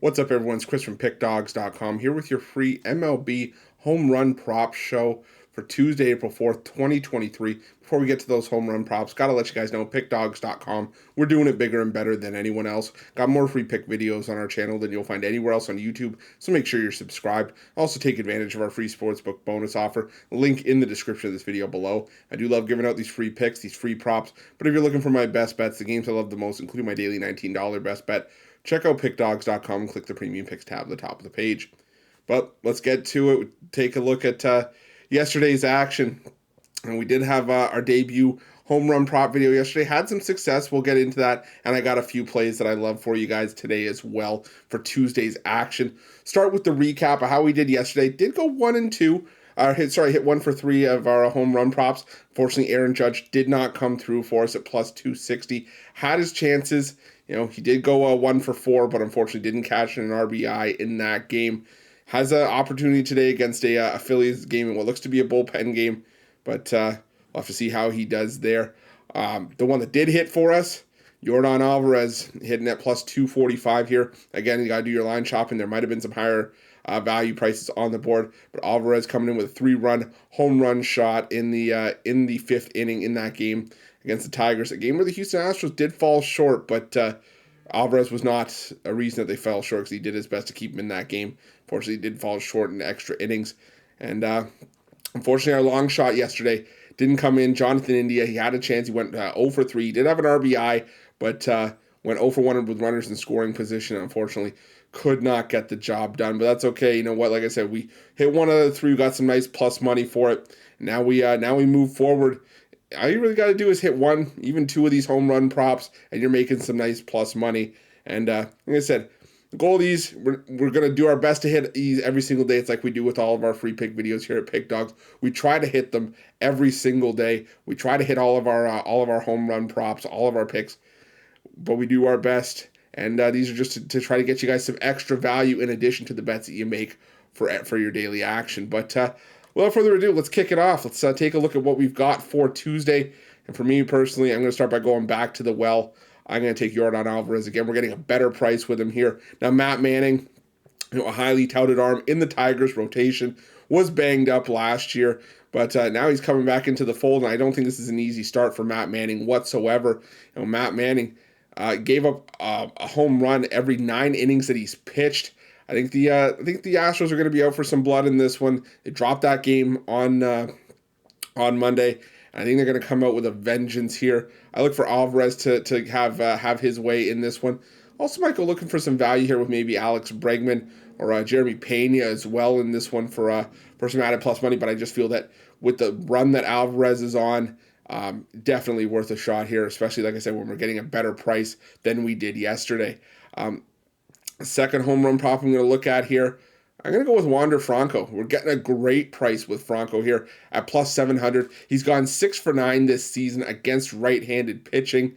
What's up, everyone? It's Chris from Pickdawgz.com here with your free MLB home run prop show for Tuesday, April 4th, 2023. Before we get to those home run props, got to let you guys know, Pickdawgz.com, we're doing it bigger and better than anyone else. Got more free pick videos on our channel than you'll find anywhere else on YouTube, so make sure you're subscribed. Also, take advantage of our free sportsbook bonus offer, link in the description of this video below. I do love giving out these free picks, these free props, but if you're looking for my best bets, the games I love the most, including my daily $19 best bet, check out pickdawgz.com and click the premium picks tab at the top of the page. But let's get to it. Take a look at yesterday's action. And we did have our debut home run prop video yesterday. Had some success. We'll get into that. And I got a few plays that I love for you guys today as well for Tuesday's action. Start with the recap of how we did yesterday. Did go 1 and 2. Hit 1 for 3 of our home run props. Fortunately, Aaron Judge did not come through for us at plus 260. Had his chances. He did go 1 for 4, but unfortunately didn't catch an RBI in that game. Has an opportunity today against a Phillies game in what looks to be a bullpen game, but we'll have to see how he does there. The one that did hit for us, Yordan Alvarez, hitting at plus 245 here. Again, you got to do your line shopping. There might have been some higher value prices on the board, but Alvarez coming in with a 3-run home run shot in the 5th inning in that game against the Tigers, a game where the Houston Astros did fall short, but Alvarez was not a reason that they fell short because he did his best to keep him in that game. Unfortunately, he did fall short in extra innings, and unfortunately, our long shot yesterday didn't come in. Jonathan India, he had a chance. He went 0 for 3. He did have an RBI, but went 0 for 1 with runners in scoring position. Unfortunately, could not get the job done, but that's okay. You know what? Like I said, we hit 1 out of the 3. We got some nice plus money for it. Now we move forward. All you really got to do is hit 1, even 2 of these home run props, and you're making some nice plus money. And like I said, the goal of these, we're going to do our best to hit these every single day. It's like we do with all of our free pick videos here at Pickdawgz. We try to hit them every single day. We try to hit all of our home run props, all of our picks, but we do our best. And these are just to try to get you guys some extra value in addition to the bets that you make for your daily action. But without further ado, let's kick it off. Let's take a look at what we've got for Tuesday. And for me personally, I'm going to start by going back to the well. I'm going to take Yordan Alvarez again. We're getting a better price with him here. Now, Matt Manning, a highly touted arm in the Tigers rotation, was banged up last year, but now he's coming back into the fold, and I don't think this is an easy start for Matt Manning whatsoever. Matt Manning gave up a home run every 9 innings that he's pitched. I think the Astros are going to be out for some blood in this one. They dropped that game on Monday. I think they're going to come out with a vengeance here. I look for Alvarez to have his way in this one. Also, might go looking for some value here with maybe Alex Bregman or Jeremy Pena as well in this one for some added plus money. But I just feel that with the run that Alvarez is on, definitely worth a shot here, especially, like I said, when we're getting a better price than we did yesterday. Second home run prop I'm going to look at here, I'm going to go with Wander Franco. We're getting a great price with Franco here at plus 700. He's gone 6 for 9 this season against right-handed pitching.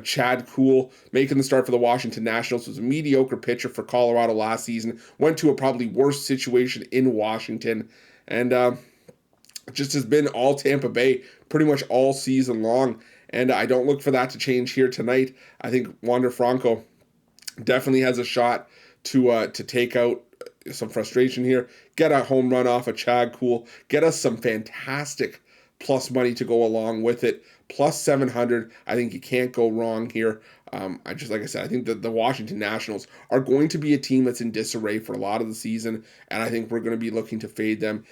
Chad Kuhl making the start for the Washington Nationals, was a mediocre pitcher for Colorado last season, went to a probably worse situation in Washington, and just has been all Tampa Bay pretty much all season long. And I don't look for that to change here tonight. I think Wander Franco definitely has a shot to take out some frustration here, get a home run off of Chad Kuhl, get us some fantastic plus money to go along with it. Plus 700, I think you can't go wrong here. Like I said, I think that the Washington Nationals are going to be a team that's in disarray for a lot of the season, and I think we're going to be looking to fade them,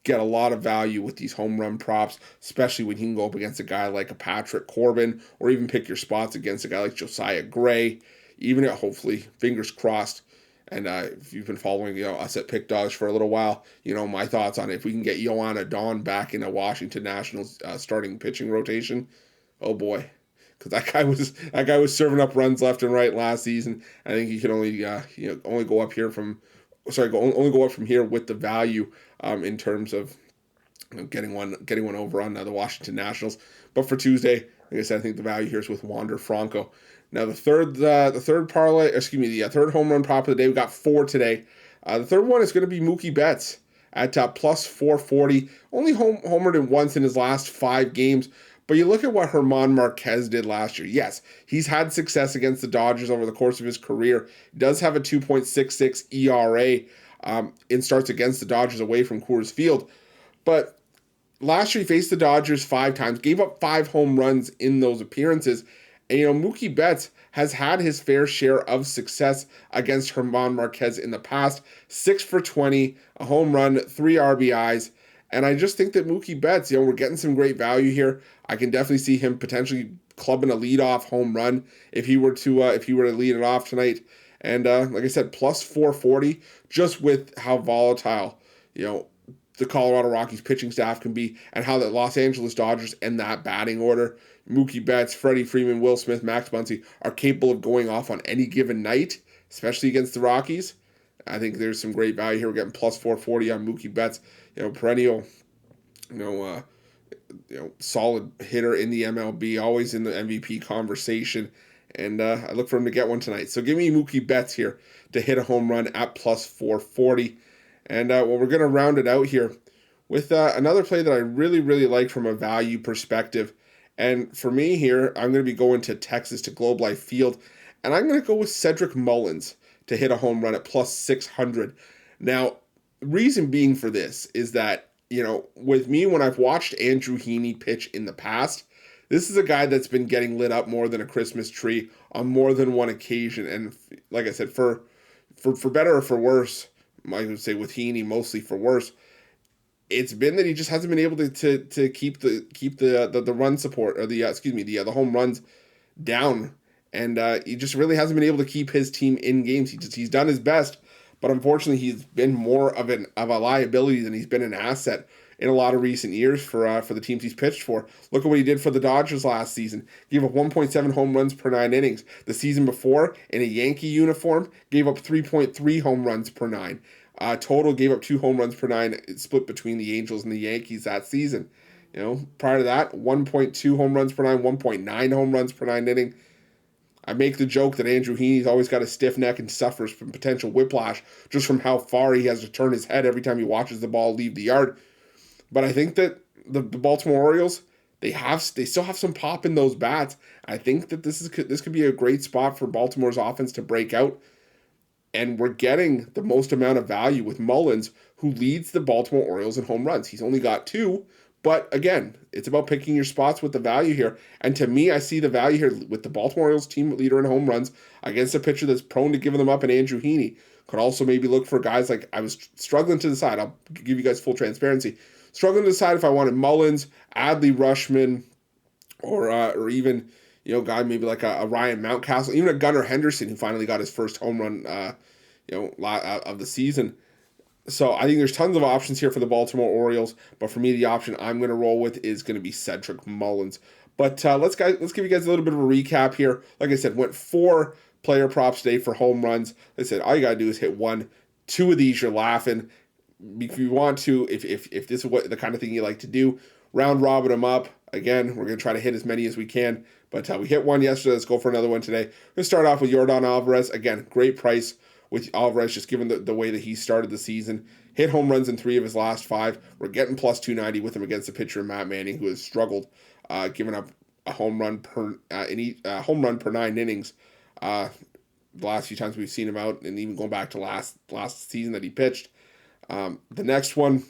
get a lot of value with these home run props, especially when you can go up against a guy like a Patrick Corbin, or even pick your spots against a guy like Josiah Gray, even hopefully, fingers crossed. And if you've been following us at Pickdawgz for a little while, my thoughts on it. If we can get Yohan Adon back in a Washington Nationals starting pitching rotation, oh boy, because that guy was serving up runs left and right last season. I think he can only go up from here with the value in terms of getting one over on the Washington Nationals. But for Tuesday, like I said, I think the value here is with Wander Franco. Now the third home run prop of the day, we got 4 today. The third one is going to be Mookie Betts at plus 440. Only homered in once in his last 5 games, But you look at what German Marquez did last year. Yes, he's had success against the Dodgers over the course of his career. He does have a 2.66 ERA in starts against the Dodgers away from Coors Field. But last year he faced the Dodgers 5 times, gave up 5 home runs in those appearances. And, Mookie Betts has had his fair share of success against German Marquez in the past. 6 for 20, a home run, 3 RBIs. And I just think that Mookie Betts, we're getting some great value here. I can definitely see him potentially clubbing a leadoff home run if he were to lead it off tonight. And like I said, plus 440, just with how volatile, the Colorado Rockies pitching staff can be, and how the Los Angeles Dodgers and that batting order, Mookie Betts, Freddie Freeman, Will Smith, Max Muncy, are capable of going off on any given night, especially against the Rockies. I think there's some great value here. We're getting plus 440 on Mookie Betts, perennial, solid hitter in the MLB, always in the MVP conversation. And I look for him to get one tonight. So give me Mookie Betts here to hit a home run at plus 440. And we're going to round it out here with another play that I really, really like from a value perspective. And for me here, I'm going to be going to Texas, to Globe Life Field. And I'm going to go with Cedric Mullins to hit a home run at plus 600. Now, reason being for this is that, with me, when I've watched Andrew Heaney pitch in the past, this is a guy that's been getting lit up more than a Christmas tree on more than one occasion. And like I said, for better or for worse, I would say with Heaney mostly for worse, it's been that he just hasn't been able to keep the run support, or the home runs down, and he just really hasn't been able to keep his team in games. He's done his best, but unfortunately he's been more of a liability than he's been an asset in a lot of recent years for the teams he's pitched for. Look at what he did for the Dodgers last season. Gave up 1.7 home runs per 9 innings. The season before, in a Yankee uniform, gave up 3.3 home runs per 9. Total gave up 2 home runs per 9, split between the Angels and the Yankees that season. Prior to that, 1.2 home runs per 9, 1.9 home runs per 9 inning. I make the joke that Andrew Heaney's always got a stiff neck and suffers from potential whiplash just from how far he has to turn his head every time he watches the ball leave the yard. But I think that the Baltimore Orioles, they still have some pop in those bats. I think that this could be a great spot for Baltimore's offense to break out. And we're getting the most amount of value with Mullins, who leads the Baltimore Orioles in home runs. He's only got 2, but again, it's about picking your spots with the value here. And to me, I see the value here with the Baltimore Orioles team leader in home runs against a pitcher that's prone to giving them up in Andrew Heaney. Could also maybe look for guys like, I was struggling to decide. I'll give you guys full transparency. Struggling to decide if I wanted Mullins, Adley Rutschman, or even, guy maybe like a Ryan Mountcastle, even a Gunnar Henderson, who finally got his first home run, of the season. So I think there's tons of options here for the Baltimore Orioles, but for me, the option I'm going to roll with is going to be Cedric Mullins. But let's give you guys a little bit of a recap here. Like I said, went 4 player props today for home runs. Like I said, all you got to do is hit 1. 2 of these, you're laughing. If you want to, if this is what the kind of thing you like to do, round robin them up. Again, we're going to try to hit as many as we can, but we hit 1 yesterday. Let's go for another one today. We're going to start off with Yordan Alvarez. Again, great price with Alvarez, just given the way that he started the season. Hit home runs in 3 of his last 5. We're getting plus 290 with him against the pitcher Matt Manning, who has struggled, giving up a home run per 9 innings. The last few times we've seen him out, and even going back to last season that he pitched. The next one,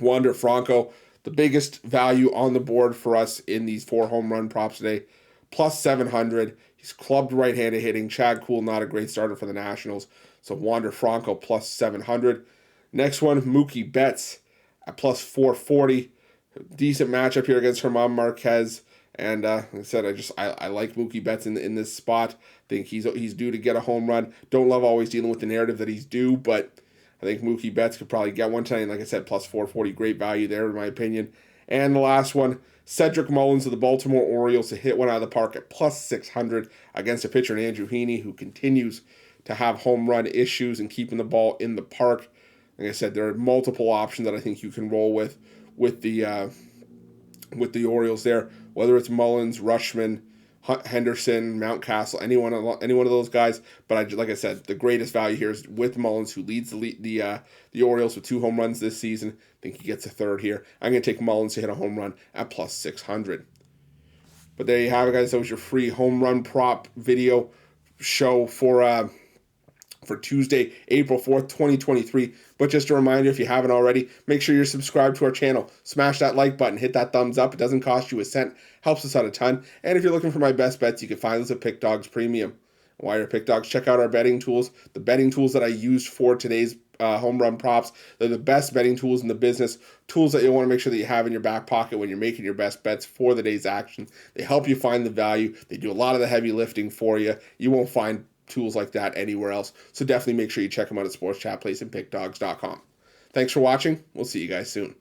Wander Franco, the biggest value on the board for us in these 4 home run props today, plus 700. He's clubbed right-handed hitting. Chad Kuhl, not a great starter for the Nationals. So Wander Franco, plus 700. Next one, Mookie Betts at plus 440. Decent matchup here against German Marquez. And like I said, I like Mookie Betts in this spot. Think he's due to get a home run. Don't love always dealing with the narrative that he's due, but I think Mookie Betts could probably get one tonight. And like I said, plus 440, great value there in my opinion. And the last one, Cedric Mullins of the Baltimore Orioles to hit one out of the park at plus 600 against a pitcher in Andrew Heaney, who continues to have home run issues and keeping the ball in the park. Like I said, there are multiple options that I think you can roll with the Orioles there, whether it's Mullins, Rutschman, Henderson, Mountcastle, any one of those guys. But like I said, the greatest value here is with Mullins, who leads the Orioles with 2 home runs this season. I think he gets a third here. I'm going to take Mullins to hit a home run at plus 600. But there you have it, guys. That was your free home run prop video show for Tuesday, April 4th, 2023. But just a reminder, if you haven't already, make sure you're subscribed to our channel. Smash that like button, hit that thumbs up. It doesn't cost you a cent, helps us out a ton. And if you're looking for my best bets, you can find us at Pickdawgz Premium. While you're at Pickdawgz, check out our betting tools. The betting tools that I used for today's home run props, they're the best betting tools in the business. Tools that you want to make sure that you have in your back pocket when you're making your best bets for the day's action. They help you find the value. They do a lot of the heavy lifting for you. You won't find tools like that anywhere else. So definitely make sure you check them out at Sports Chat Place and Pickdawgz.com. Thanks for watching. We'll see you guys soon.